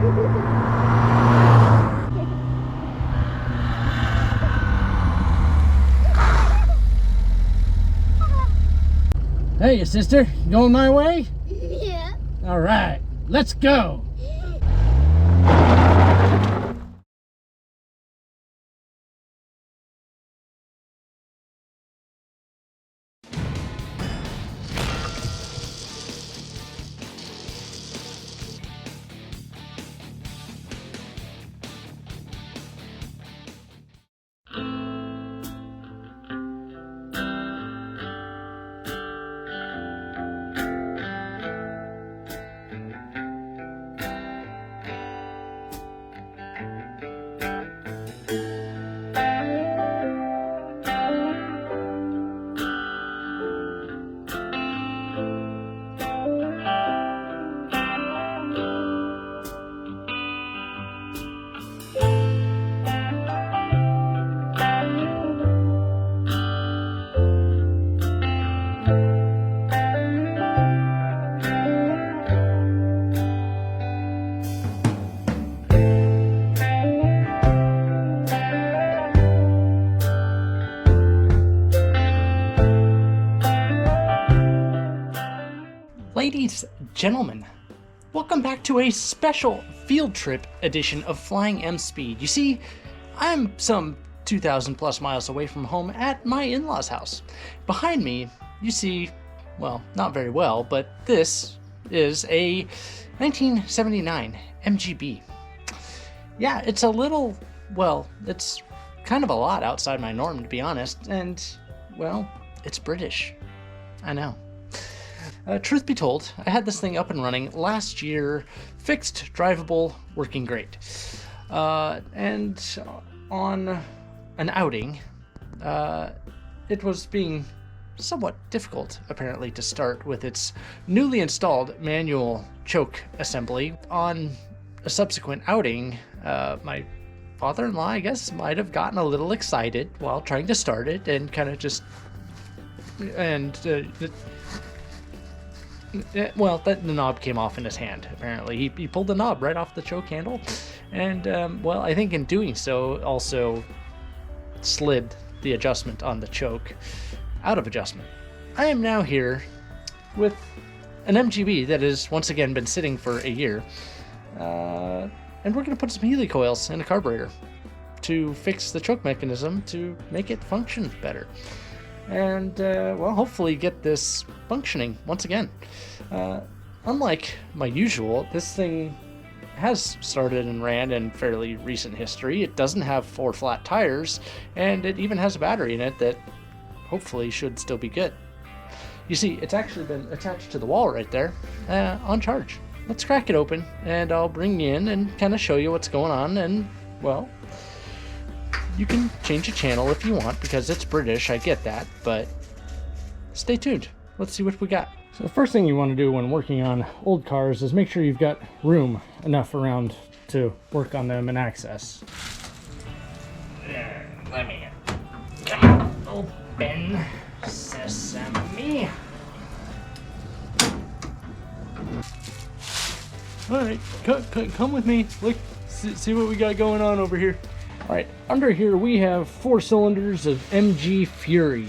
Hey, sister, you going my way? Yeah. All right, let's go. Ladies, gentlemen, welcome back to a special field trip edition of Flying M Speed. You see, I'm some 2,000 plus miles away from home at my in-laws' house. Behind me, you see, well, not very well, but this is a 1979 MGB. Yeah, it's a little, well, it's kind of a lot outside my norm, to be honest, and, well, it's British. I know. Truth be told, I had this thing up and running last year, fixed, drivable, working great. And on an outing, it was being somewhat difficult, apparently, to start with its newly installed manual choke assembly. On a subsequent outing, my father-in-law, I guess, might have gotten a little excited while trying to start it and kind of just... well, the knob came off in his hand, apparently. He pulled the knob right off the choke handle, and, well, I think in doing so, also slid the adjustment on the choke out of adjustment. I am now here with an MGB that has once again been sitting for a year, and we're going to put some helicoils in a carburetor to fix the choke mechanism to make it function better. And, well, hopefully get this functioning once again. Unlike my usual, this thing has started and ran in fairly recent history. It doesn't have 4 flat tires, and it even has a battery in it that hopefully should still be good. You see, it's actually been attached to the wall right there, on charge. Let's crack it open, and I'll bring you in and kind of show you what's going on, and, well... You can change the channel if you want, because it's British, I get that, but stay tuned. Let's see what we got. So the first thing you want to do when working on old cars is make sure you've got room enough around to work on them and access. Let me come open sesame. Alright, come with me. Look, see what we got going on over here. Alright, under here we have 4 cylinders of MG Fury.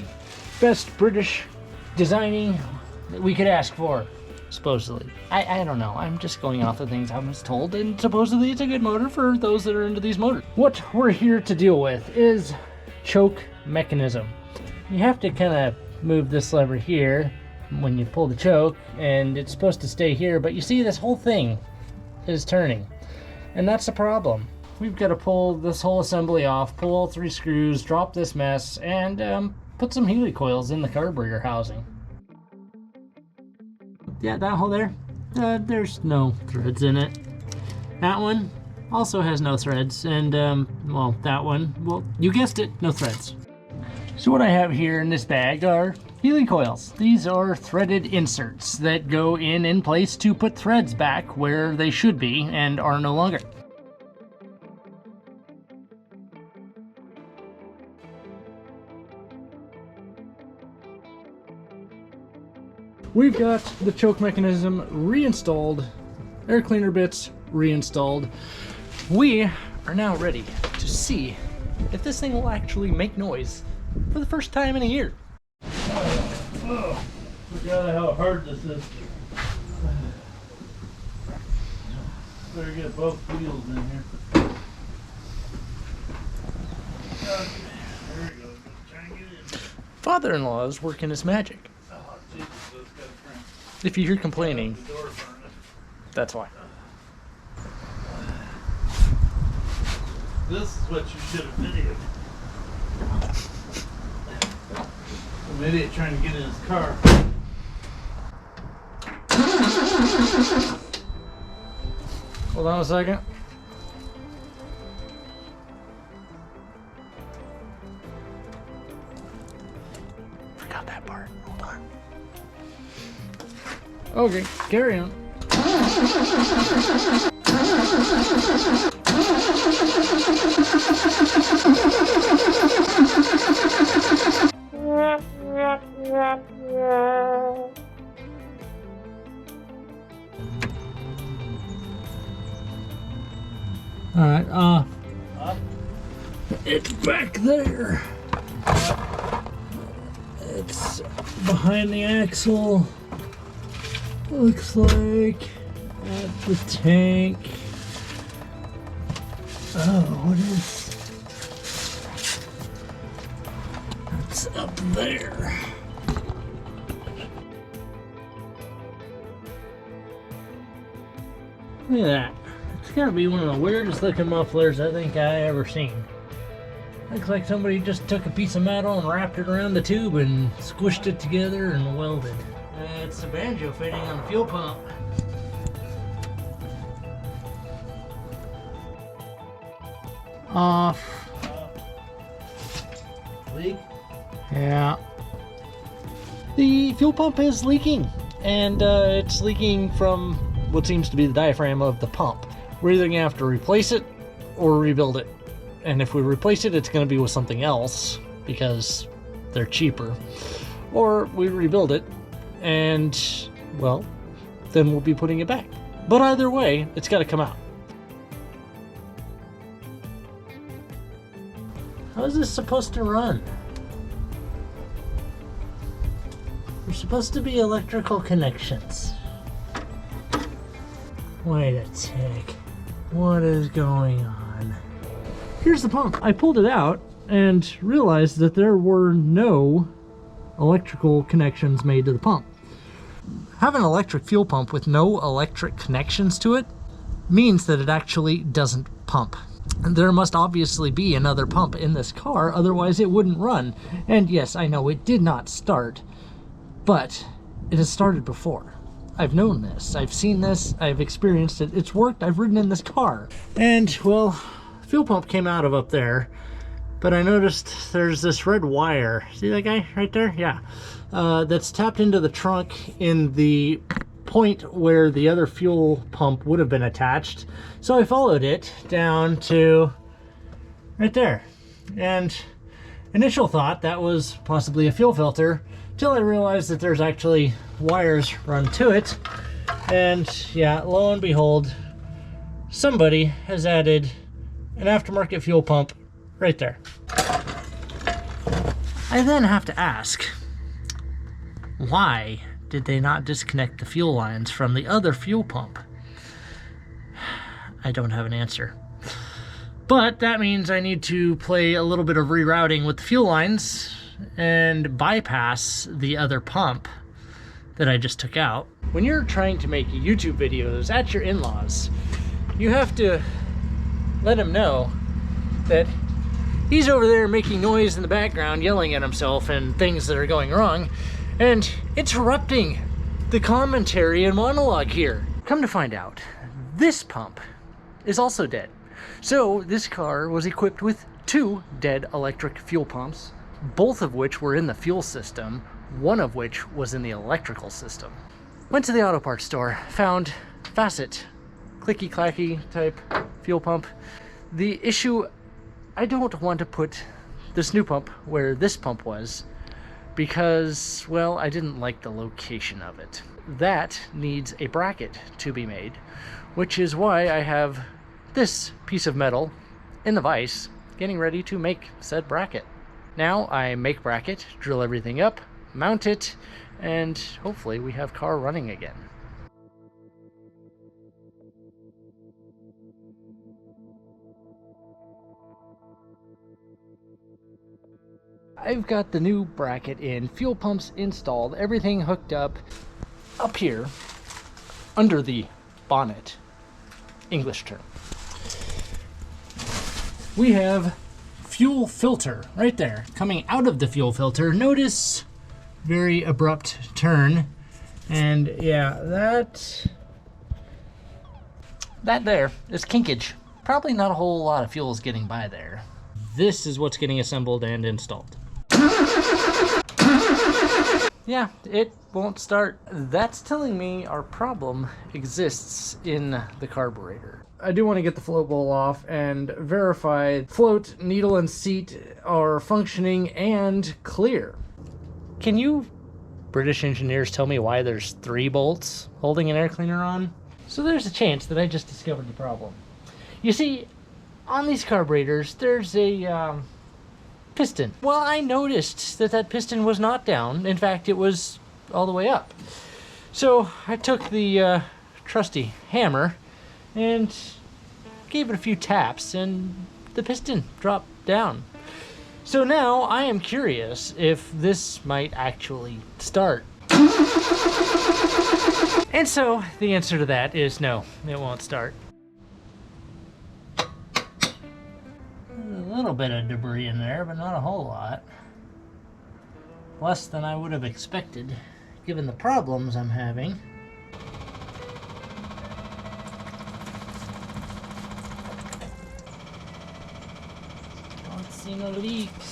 Best British designing that we could ask for, supposedly. I don't know, I'm just going off the things I was told, and supposedly it's a good motor for those that are into these motors. What we're here to deal with is choke mechanism. You have to kind of move this lever here when you pull the choke, and it's supposed to stay here, but you see this whole thing is turning, and that's the problem. We've got to pull this whole assembly off, pull all 3 screws, drop this mess, and put some helicoils in the carburetor housing. Yeah, that hole there, there's no threads in it. That one also has no threads, and, well, that one, well, you guessed it, no threads. So what I have here in this bag are helicoils. These are threaded inserts that go in place to put threads back where they should be and are no longer. We've got the choke mechanism reinstalled, air cleaner bits reinstalled, we are now ready to see if this thing will actually make noise for the first time in a year. Oh, forgot how hard this is. Better get both wheels in here. Okay, there we go. Try and get in. Father-in-law is working his magic. Oh, Jesus, that's got a crank. If you hear complaining, The door burning. that's why. This is what you should have videoed. Some idiot trying to get in his car. Hold on a second. Forgot that part. Hold on. Okay, carry on. Alright, it's back there. It's behind the axle. Looks like at the tank. Oh, what is... That's up there. Look at that. It's gotta be one of the weirdest looking mufflers I think I ever seen. Looks like somebody just took a piece of metal and wrapped it around the tube and squished it together and welded. It's a banjo fitting on the fuel pump. Off. Leak? Yeah. The fuel pump is leaking, and it's leaking from what seems to be the diaphragm of the pump. We're either gonna have to replace it or rebuild it. And if we replace it, it's gonna be with something else because they're cheaper. Or we rebuild it and, well, then we'll be putting it back. But either way, it's gotta come out. How is this supposed to run? There's supposed to be electrical connections. Wait a tick. What is going on? Here's the pump. I pulled it out and realized that there were no electrical connections made to the pump. Having an electric fuel pump with no electric connections to it means that it actually doesn't pump. There must obviously be another pump in this car, otherwise it wouldn't run. And yes, I know it did not start, but it has started before. I've known this, I've seen this, I've experienced it, it's worked, I've ridden in this car. And, well, fuel pump came out of up there, but I noticed there's this red wire. See that guy right there? Yeah. That's tapped into the trunk in the point where the other fuel pump would have been attached. So I followed it down to right there. And initial thought that was possibly a fuel filter, till I realized that there's actually wires run to it. And yeah, lo and behold, somebody has added an aftermarket fuel pump right there. I then have to ask, why did they not disconnect the fuel lines from the other fuel pump? I don't have an answer. But that means I need to play a little bit of rerouting with the fuel lines and bypass the other pump that I just took out. When you're trying to make YouTube videos at your in-laws, you have to let them know that he's over there making noise in the background, yelling at himself and things that are going wrong, and interrupting the commentary and monologue here. Come to find out, this pump is also dead. So this car was equipped with 2 dead electric fuel pumps, both of which were in the fuel system, one of which was in the electrical system. Went to the auto parts store, found Facet, clicky-clacky type fuel pump. The issue, I don't want to put this new pump where this pump was, because, well, I didn't like the location of it. That needs a bracket to be made, which is why I have this piece of metal in the vise getting ready to make said bracket. Now I make bracket, drill everything up, mount it, and hopefully we have car running again. I've got the new bracket in, fuel pumps installed, everything hooked up here under the bonnet, English term. We have fuel filter right there coming out of the fuel filter. Notice very abrupt turn, and yeah, that there is kinkage. Probably not a whole lot of fuel is getting by there. This is what's getting assembled and installed. Yeah, it won't start. That's telling me our problem exists in the carburetor. I do want to get the float bowl off and verify float, needle, and seat are functioning and clear. Can you British engineers tell me why there's 3 bolts holding an air cleaner on? So there's a chance that I just discovered the problem. You see, on these carburetors, there's a piston. Well, I noticed that piston was not down. In fact, it was all the way up. So I took the trusty hammer and gave it a few taps, and the piston dropped down. So now I am curious if this might actually start. And so the answer to that is no, it won't start. A little bit of debris in there, but not a whole lot. Less than I would have expected, given the problems I'm having. Don't see no leaks.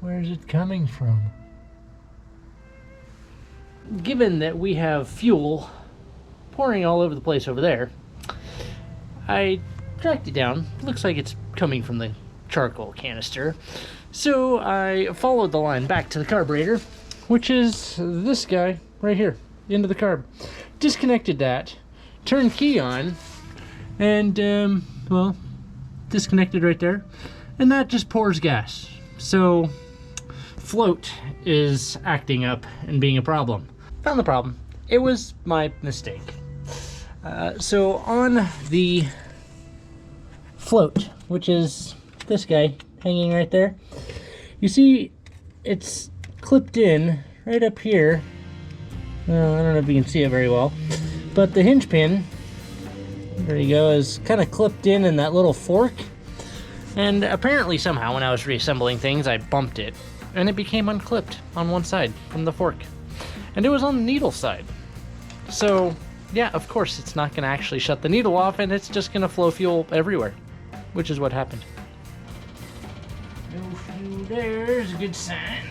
Where's it coming from? Given that we have fuel pouring all over the place over there, I tracked it down. Looks like it's coming from the charcoal canister. So I followed the line back to the carburetor, which is this guy right here, into the carb. Disconnected that, turned key on, and well, disconnected right there, and that just pours gas. So float is acting up and being a problem. Found the problem. It was my mistake. So on the float, which is this guy hanging right there, you see it's clipped in right up here. Well, I don't know if you can see it very well, but the hinge pin, there you go, is kind of clipped in that little fork. And apparently somehow when I was reassembling things, I bumped it and it became unclipped on one side from the fork. And it was on the needle side. So yeah, of course it's not gonna actually shut the needle off, and it's just gonna flow fuel everywhere, which is what happened. No fuel there's a good sign.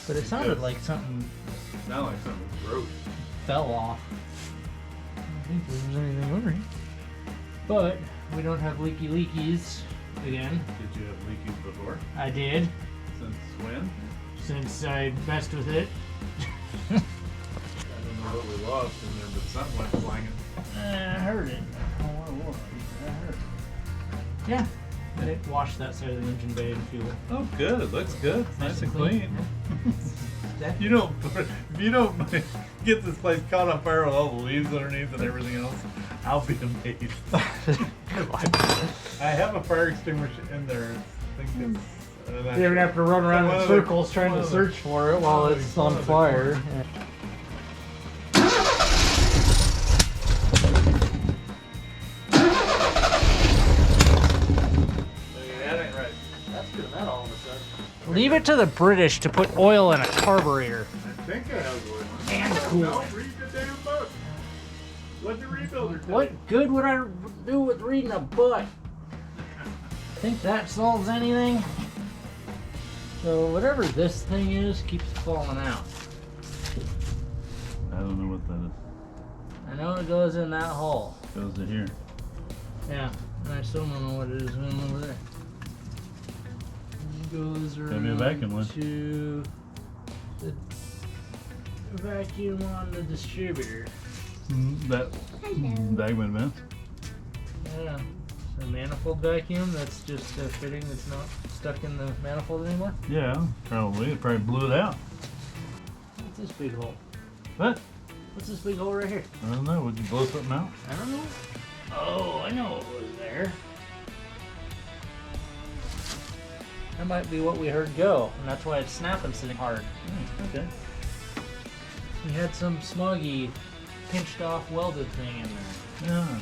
But it sounded like something broke. fell off. I don't think there was anything over here. But we don't have leaky leakies again. Did you have leakies before? I did. Since when? Since I messed with it. I don't know what we lost in there, but something went flying. I heard it. I don't know what it was. I heard it. Yeah. And it washed that side of the engine bay and fuel. Oh, good. Looks good. Nice and clean. Yeah. You don't get this place caught on fire with all the leaves underneath and everything else, I'll be amazed. I have a fire extinguisher in there. I think it's. You're gonna have to run around in circles trying to search for it while it's on fire. Leave it to the British to put oil in a carburetor. I think I have one. And coolant. No, read the damn book. What'd the rebuilder tell you? What good would I do with reading a book? Think that solves anything? So whatever this thing is keeps falling out. I don't know what that is. I know it goes in that hole. It goes to here. Yeah, and I still don't know what it is going over there. It goes Gotta be a vacuum around one. to the vacuum on the distributor. That vacuum vent. Yeah, it's a manifold vacuum that's just a fitting that's not stuck in the manifold anymore. Yeah, probably. It probably blew it out. What's this big hole? What? What's this big hole right here? I don't know. Would you blow something out? I don't know. Oh, I know what was there. That might be what we heard go, and that's why it's snapping sitting hard. Okay. We had some smoggy, pinched off welded thing in there. Yeah.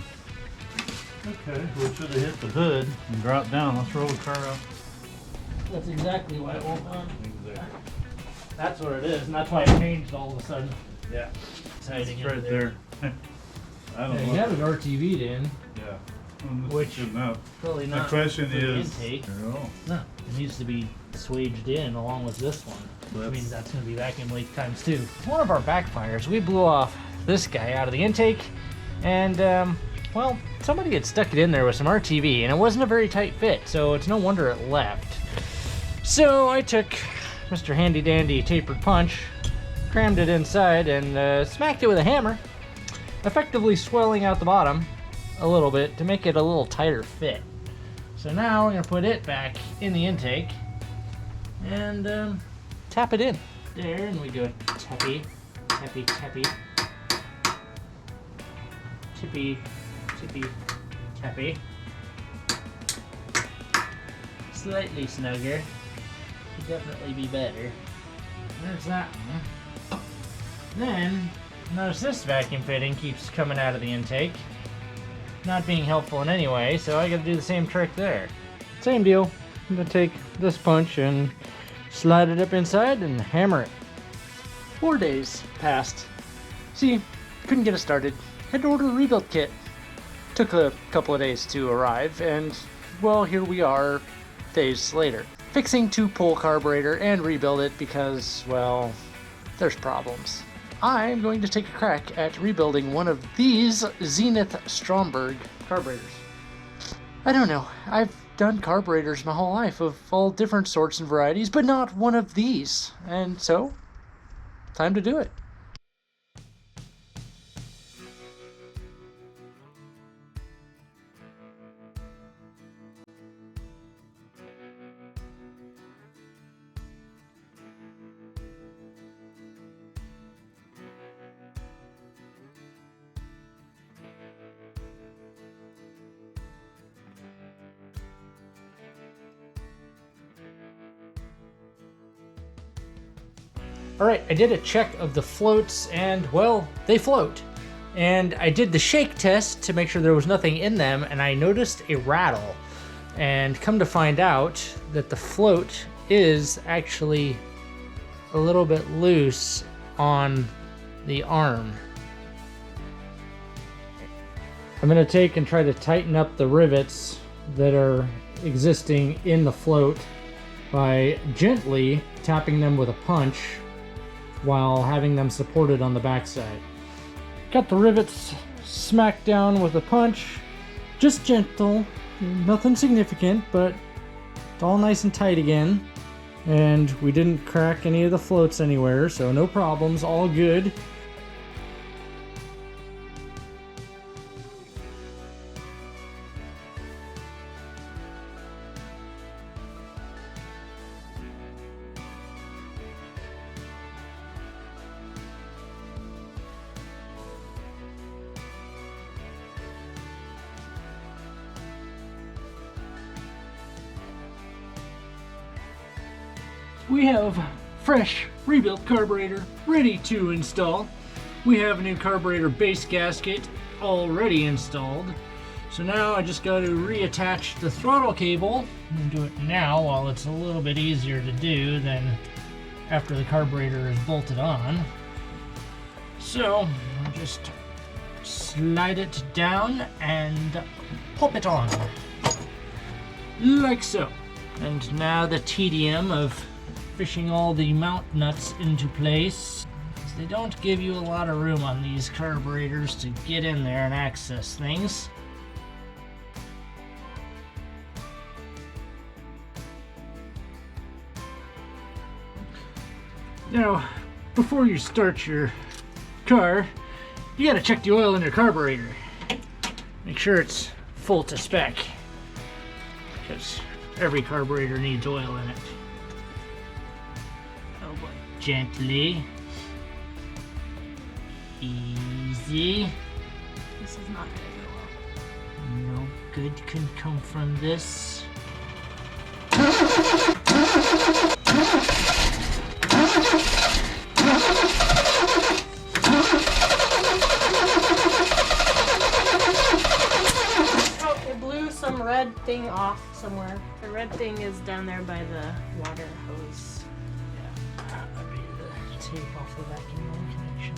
Okay. We should have hit the hood and dropped down. Let's roll the car up. That's exactly why it won't run. Exactly. That's what it is, and that's why it changed all of a sudden. Yeah. Exciting. It's right there. I don't Yeah, know. you have it RTV'd in, Yeah. Which- Good enough. probably The not question for the is. intake. Oh. No, it needs to be swaged in along with this one. Which means that's going to be vacuum leak times 2. One of our backfires, we blew off this guy out of the intake, and well, somebody had stuck it in there with some RTV, and it wasn't a very tight fit, so it's no wonder it left. So I took Mr. Handy Dandy tapered punch, crammed it inside, and smacked it with a hammer, effectively swelling out the bottom a little bit to make it a little tighter fit. So now we're going to put it back in the intake and tap it in there, and we do a tappy, tappy, tappy, tippy, tippy, tappy. Slightly snugger. Could definitely be better. There's that one. Then, notice this vacuum fitting keeps coming out of the intake. Not being helpful in any way, so I gotta do the same trick there. Same deal. I'm gonna take this punch and slide it up inside and hammer it. 4 days passed. See, couldn't get it started. Had to order a rebuild kit. Took a couple of days to arrive, and well, here we are days later. Fixing to pull carburetor and rebuild it because, well, there's problems. I'm going to take a crack at rebuilding one of these Zenith Stromberg carburetors. I don't know, I've done carburetors my whole life of all different sorts and varieties, but not one of these. And so, time to do it. Alright, I did a check of the floats and, well, they float. And I did the shake test to make sure there was nothing in them, and I noticed a rattle. And come to find out that the float is actually a little bit loose on the arm. I'm going to take and try to tighten up the rivets that are existing in the float by gently tapping them with a punch while having them supported on the backside. Got the rivets smacked down with a punch, just gentle, nothing significant, but it's all nice and tight again. And we didn't crack any of the floats anywhere, so no problems, all good. we have fresh rebuilt carburetor ready to install. We have a new carburetor base gasket already installed. So now I just got to reattach the throttle cable. I'm gonna do it now while it's a little bit easier to do than after the carburetor is bolted on. So I'll just slide it down and pop it on. Like so. And now the tedium of fishing all the mount nuts into place. They don't give you a lot of room on these carburetors to get in there and access things. Now, before you start your car, you gotta check the oil in your carburetor. Make sure it's full to spec, because every carburetor needs oil in it. Oh boy. Gently. Easy. This is not gonna go well. No good can come from this. Oh, it blew some red thing off somewhere. The red thing is down there by the water hose. Yeah, that'd be the tape off the vacuum line connection.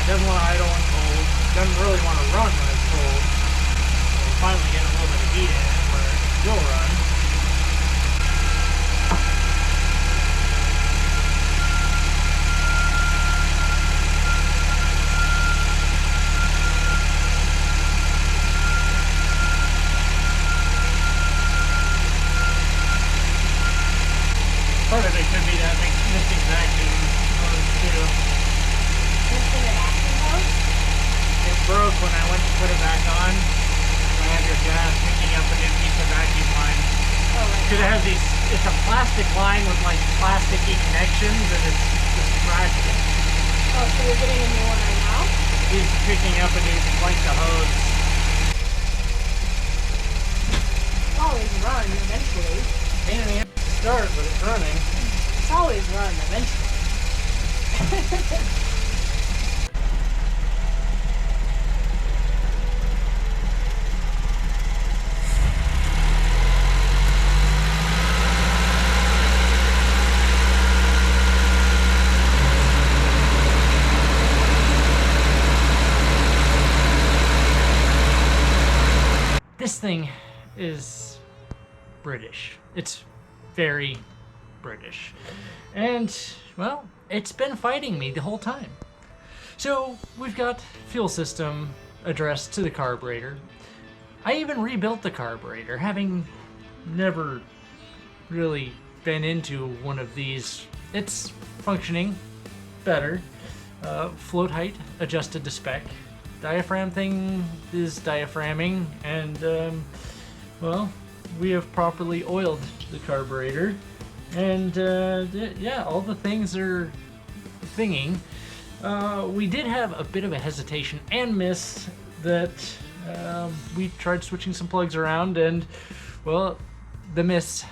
Doesn't want to idle when cold. Doesn't really want to run when it's cold. So we're finally getting a little bit of heat in it where it will run. Part of it could be that missing vacuum hose too. Missing an action hose? It broke when I went to put it back on. So I had your gas picking up a new piece of vacuum line. Oh, right. Because it has these, it's a plastic line with like plasticky connections and it's just fragile. Oh, so you're getting a new one right now? He's picking up a new length of hose. It's always run eventually. Pain in the ass to start, but it's running. It's always run eventually. This thing is British. It's very British. And, well, it's been fighting me the whole time. So, we've got fuel system addressed to the carburetor. I even rebuilt the carburetor, having never really been into one of these. It's functioning better. Float height adjusted to spec. diaphragm thing is diaphragming, and well, we have properly oiled the carburetor, and yeah, all the things are thinging. We did have a bit of a hesitation and miss that we tried switching some plugs around, and well, the miss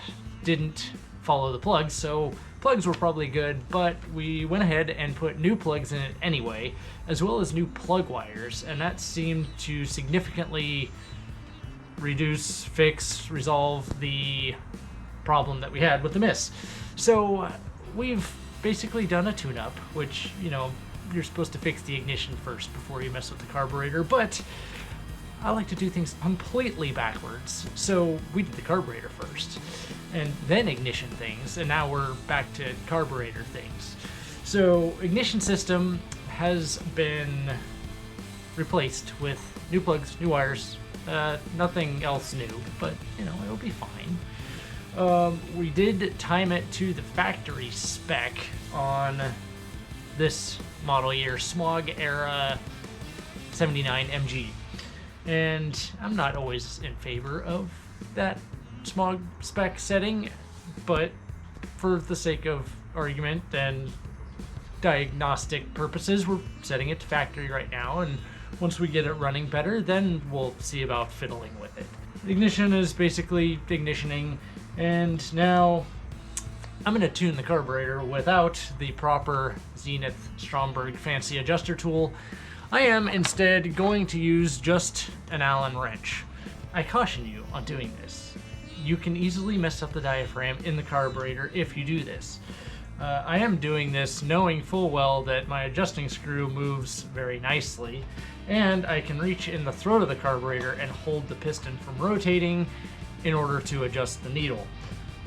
didn't follow the plugs, so plugs were probably good, but we went ahead and put new plugs in it anyway, as well as new plug wires, and that seemed to significantly reduce, fix, resolve the problem that we had with the miss. So we've basically done a tune-up, which, you know, you're supposed to fix the ignition first before you mess with the carburetor, but I like to do things completely backwards. So we did the carburetor first, and then ignition things, and now we're back to carburetor things. So ignition system has been replaced with new plugs, new wires, nothing else new, but you know, it'll be fine. We did time it to the factory spec on this model year, Smog Era 79 MG. And I'm not always in favor of that smog spec setting, but for the sake of argument and diagnostic purposes, we're setting it to factory right now, and once we get it running better, then we'll see about fiddling with it. Ignition is basically ignitioning, and now I'm going to tune the carburetor without the proper Zenith Stromberg fancy adjuster tool. I am instead going to use just an Allen wrench. I caution you on doing this. You can easily mess up the diaphragm in the carburetor if you do this. I am doing this knowing full well that my adjusting screw moves very nicely, and I can reach in the throat of the carburetor and hold the piston from rotating in order to adjust the needle.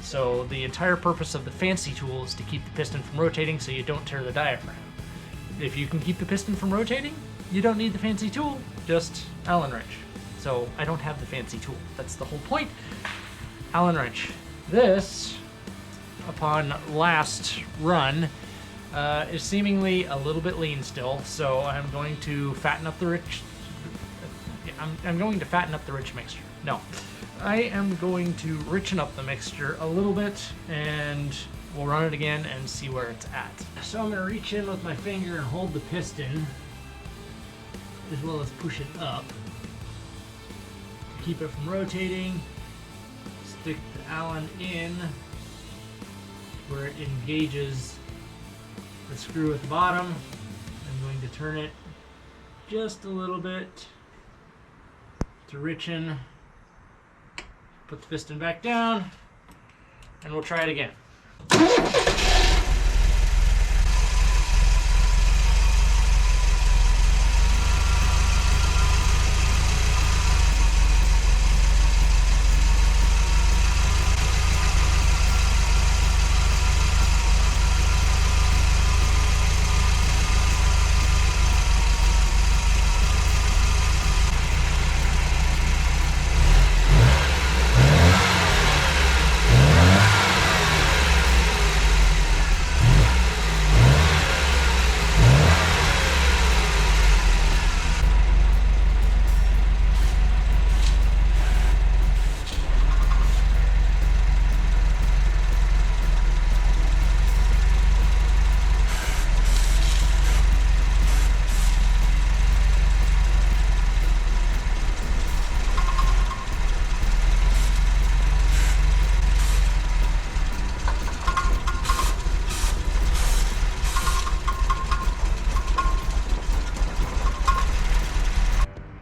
So the entire purpose of the fancy tool is to keep the piston from rotating so you don't tear the diaphragm. If you can keep the piston from rotating, you don't need the fancy tool, just Allen wrench. So I don't have the fancy tool. That's the whole point. Allen wrench. This, upon last run, is seemingly a little bit lean still, so I'm going to fatten up the rich. I'm going to fatten up the rich mixture. No, I am going to richen up the mixture a little bit, and we'll run it again and see where it's at. So I'm going to reach in with my finger and hold the piston, as well as push it up to keep it from rotating. Stick the Allen in where it engages the screw at the bottom. I'm going to turn it just a little bit to richen. Put the piston back down, and we'll try it again.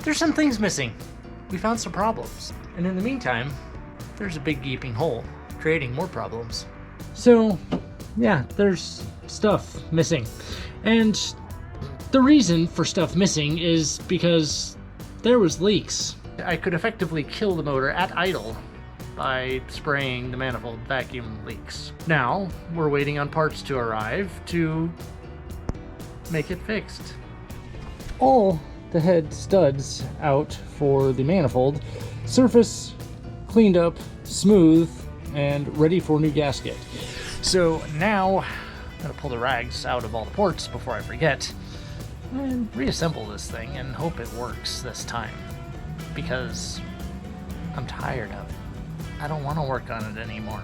There's some things missing. We found some problems. And in the meantime, there's a big gaping hole, creating more problems. So, yeah, there's stuff missing. And the reason for stuff missing is because there was leaks. I could effectively kill the motor at idle by spraying the manifold vacuum leaks. Now, we're waiting on parts to arrive to make it fixed. All the head studs out for the manifold, surface cleaned up, smooth, and ready for new gasket. So now I'm gonna pull the rags out of all the ports before I forget. and reassemble this thing and hope it works this time, because I'm tired of it. I don't want to work on it anymore.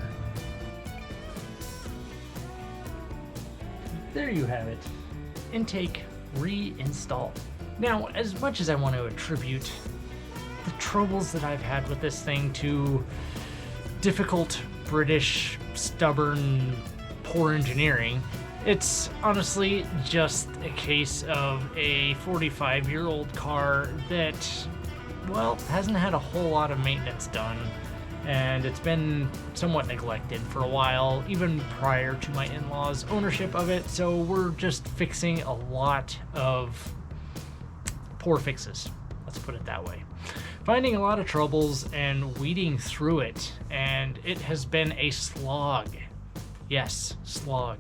There you have it. Intake reinstalled. Now, as much as I want to attribute the troubles that I've had with this thing to difficult British, stubborn, poor engineering, it's honestly just a case of a 45-year-old car that, well, hasn't had a whole lot of maintenance done, and it's been somewhat neglected for a while, even prior to my in-laws' ownership of it, so we're just fixing a lot of poor fixes, let's put it that way. Finding a lot of troubles and weeding through it, and it has been a slog. Yes, slog.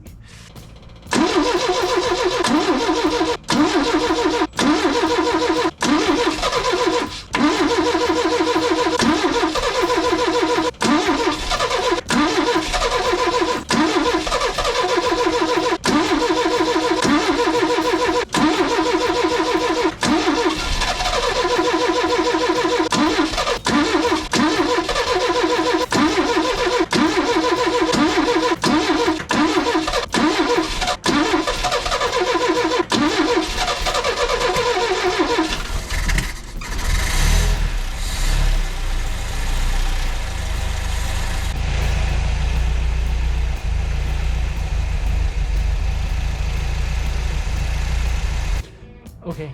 Okay.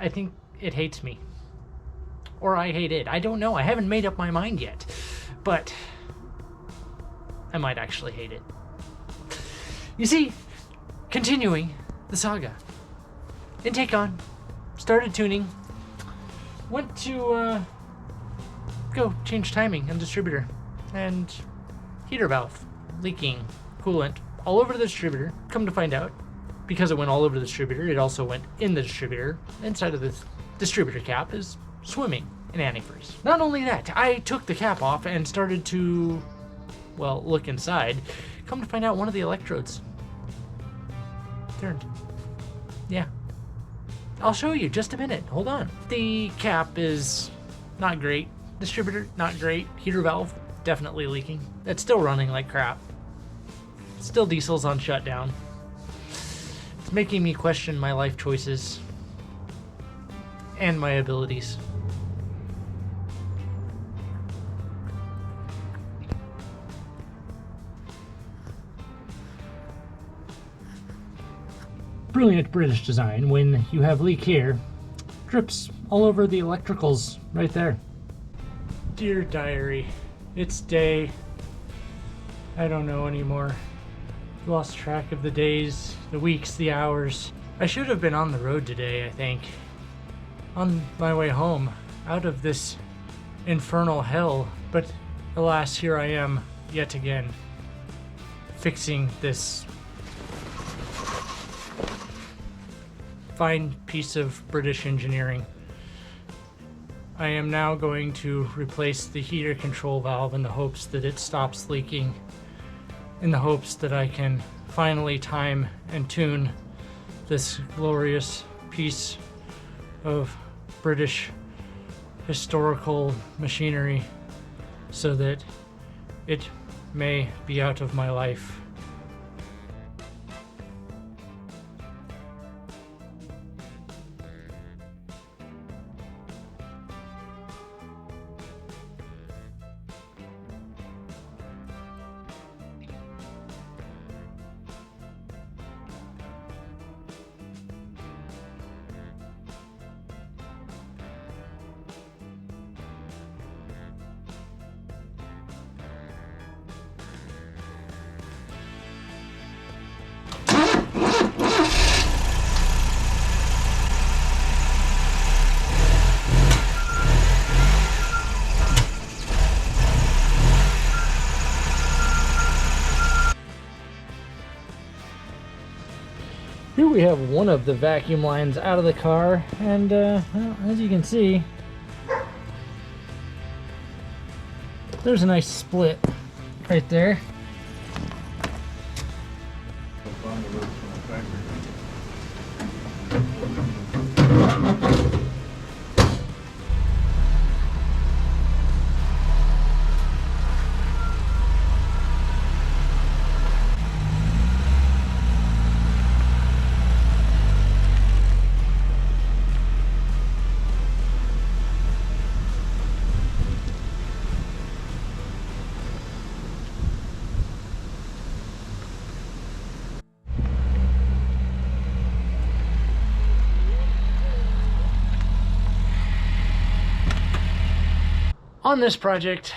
I think it hates me. Or I hate it. I don't know. I haven't made up my mind yet. But I might actually hate it. You see, continuing the saga. Intake on. Started tuning. Went to go change timing and distributor. And heater valve leaking coolant all over the distributor. Come to find out, because it went all over the distributor, it also went in the distributor. Inside of the distributor cap is swimming in antifreeze. Not only that, I took the cap off and started to, well, look inside. Come to find out, one of the electrodes turned. Yeah. I'll show you, just a minute, hold on. The cap is not great. Distributor, not great. Heater valve, definitely leaking. It's still running like crap. Still diesel's on shutdown. Making me question my life choices and my abilities. Brilliant British design when you have leak here, drips all over the electricals right there. Dear diary, it's day, I don't know anymore. Lost track of the days, the weeks, the hours. I should have been on the road today, I think. On my way home, out of this infernal hell. But alas, here I am, yet again, fixing this fine piece of British engineering. I am now going to replace the heater control valve in the hopes that it stops leaking, in the hopes that I can finally time and tune this glorious piece of British historical machinery so that it may be out of my life. Here we have one of the vacuum lines out of the car, and well, as you can see, there's a nice split right there. On this project,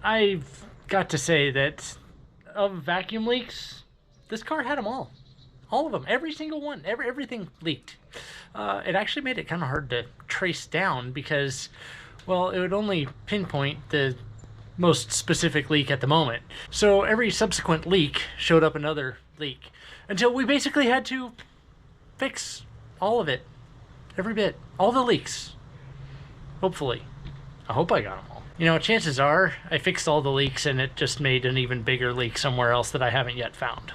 I've got to say that of vacuum leaks, this car had them all. All of them, every single one, everything leaked. It actually made it kind of hard to trace down because, well, it would only pinpoint the most specific leak at the moment. So every subsequent leak showed up another leak until we basically had to fix all of it, every bit, all the leaks. Hopefully. I hope I got them all. You know, chances are I fixed all the leaks and it just made an even bigger leak somewhere else that I haven't yet found.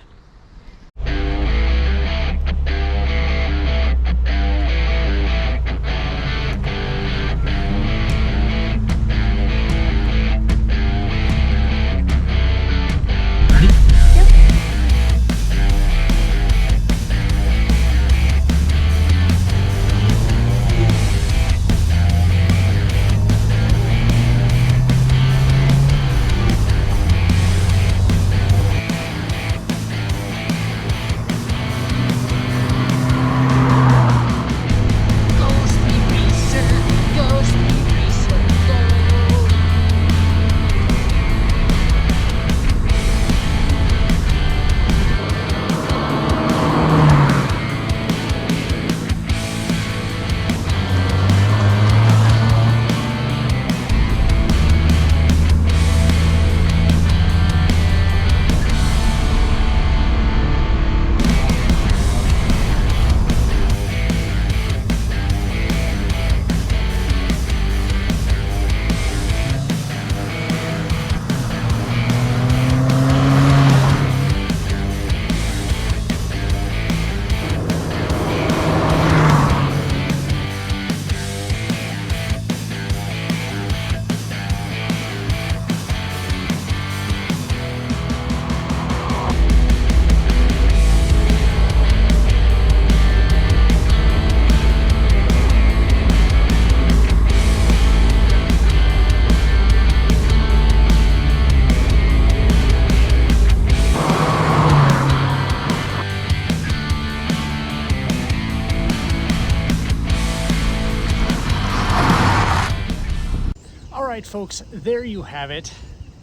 Alright folks, there you have it.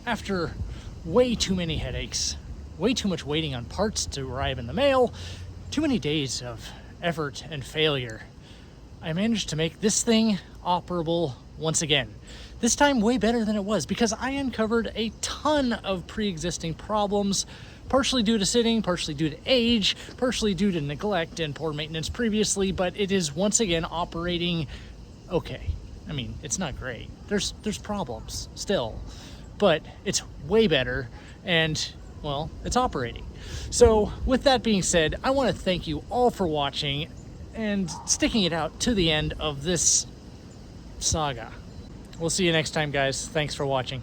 After way too many headaches, way too much waiting on parts to arrive in the mail, too many days of effort and failure, I managed to make this thing operable once again. This time way better than it was because I uncovered a ton of pre-existing problems, partially due to sitting, partially due to age, partially due to neglect and poor maintenance previously, but it is once again operating okay. I mean, it's not great. There's problems still, but it's way better and, well, it's operating. So with that being said, I want to thank you all for watching and sticking it out to the end of this saga. We'll see you next time, guys. Thanks for watching.